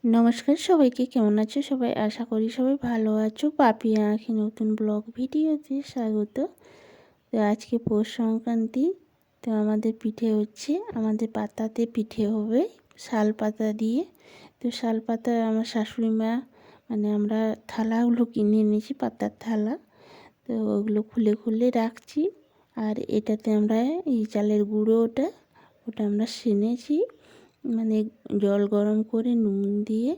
নমস্কার সবাইকে, কেমন আছো সবাই? আশা করি সবাই ভালো আছো। পাপিয়া আঁখি নতুন ব্লগ ভিডিওতে স্বাগত। তো আজকে পৌষ সংক্রান্তি। তো আমাদের পিঠে হচ্ছে, আমাদের পাতাতে পিঠে হবে শাল পাতা দিয়ে। তো শাল পাতা আমার শাশুড়ি মা, মানে আমরা থালাগুলো কিনে এনেছি, পাতার থালা। তো ওগুলো খুলে খুলে রাখছি। আর এটাতে আমরা এই চালের গুঁড়ো, ওটা আমরা সেনেছি, মানে জল গরম করে নুন দিয়ে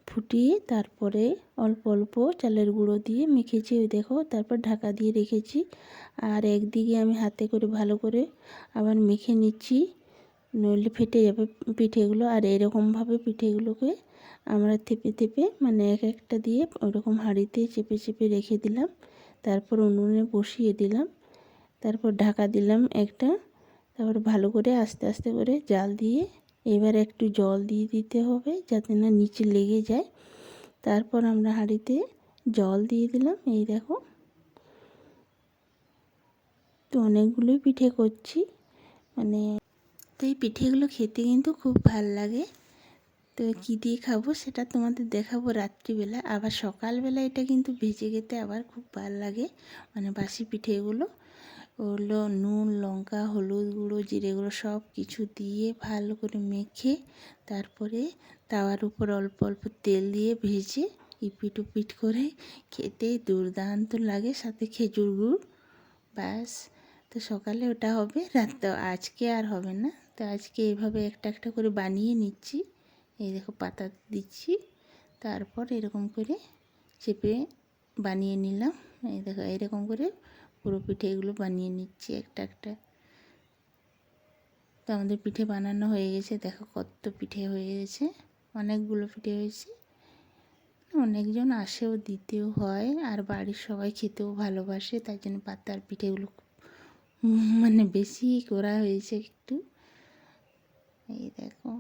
ফুটিয়ে তারপরে অল্প অল্প চালের গুঁড়ো দিয়ে মেখেছি, ওই দেখো। তারপর ঢাকা দিয়ে রেখেছি। আর একদিকে আমি হাতে করে ভালো করে আবার মেখে নিচ্ছি, নইলে ফেটে যাবে পিঠেগুলো। আর এরকমভাবে পিঠেগুলোকে আমরা থেপে থেপে, মানে এক একটা দিয়ে ওরকম হাঁড়িতে চেপে চেপে রেখে দিলাম। তারপর উনুনে বসিয়ে দিলাম, তারপর ঢাকা দিলাম একটা। তারপর ভালো করে আস্তে আস্তে করে জাল দিয়ে, এবার একটু জল দিয়ে দিতে হবে যাতে না নিচে লেগে যায়। তারপর আমরা হাঁড়িতে জল দিয়ে দিলাম, এই দেখো। তো অনেকগুলোই পিঠে করছি, মানে তো এই পিঠেগুলো খেতে কিন্তু খুব ভাল লাগে। তো কী দিয়ে খাবো সেটা তোমাদের দেখাবো রাত্রিবেলা। আবার সকালবেলা এটা কিন্তু ভেজে খেতে আবার খুব ভাল লাগে, মানে বাসি পিঠেগুলো। ওগুলো নুন, লঙ্কা, হলুদ গুঁড়ো, জিরে গুঁড়ো সব কিছু দিয়ে ভালো করে মেখে, তারপরে তাওয়ার উপর অল্প অল্প তেল দিয়ে ভেজে ইপিট উপিট করে খেতে দুর্দান্ত লাগে, সাথে খেজুর গুড়। ব্যাস। তো সকালে ওটা হবে, রাত আজকে আর হবে না। তো আজকে এইভাবে একটা একটা করে বানিয়ে নিচ্ছি। এই দেখো পাতা দিচ্ছি, তারপর এরকম করে চেপে বানিয়ে নিলাম। এই দেখো এরকম করে পুরো পিঠেগুলো বানিয়ে নিচ্ছি একটা একটা। তো আমাদের পিঠে বানানো হয়ে গেছে, দেখো কত পিঠে হয়ে গেছে, অনেকগুলো পিঠে হয়েছে। অনেকজন আসেও, দিতেও হয়, আর বাড়ির সবাই খেতেও ভালোবাসে, তাই জন্য পাতার পিঠেগুলো মানে বেশি করা হয়েছে একটু। এই দেখো,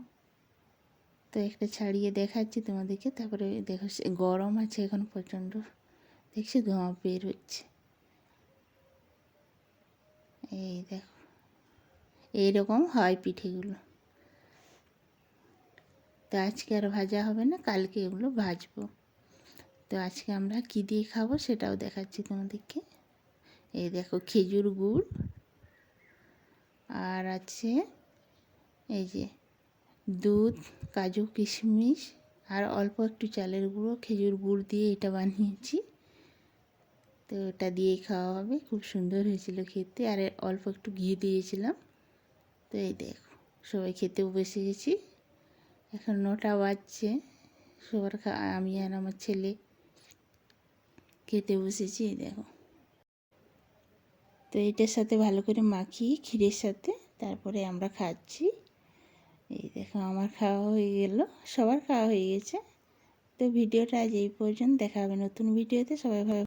তো একটা ছাড়িয়ে দেখাচ্ছি তোমাদেরকে। তারপরে দেখো গরম আছে এখন প্রচণ্ড, দেখছি ধোঁয়া বের হচ্ছে। এই দেখো এইরকম হয় পিঠেগুলো। তো আজকে আর ভাজা হবে না, কালকে এগুলো ভাজবো। তো আজকে আমরা কী দিয়ে খাবো সেটাও দেখাচ্ছি তোমাদেরকে। এই দেখো খেজুর গুড়, আর আছে এই যে দুধ, কাজু, কিশমিশ, আর অল্প একটু চালের গুঁড়ো, খেজুর গুড় দিয়ে এটা বানিয়েছি। তো এটা দিয়েই খাওয়া হবে, খুব সুন্দর হয়েছিল খেতে। আর অল্প একটু ঘি দিয়েছিলাম। তো এই দেখো সবাই খেতেও বসে গেছি। এখন 9টা বাজছে, সবার আমি আর আমার ছেলে খেতে বসেছি। এই দেখো, তো এটার সাথে ভালো করে মাখিয়ে ক্ষীরের সাথে তারপরে আমরা খাচ্ছি। এই দেখো আমার খাওয়া হয়ে গেল, সবার খাওয়া হয়ে গেছে। তো ভিডিওটা আজ এই পর্যন্ত, দেখা হবে নতুন ভিডিওতে। সবাই ভালো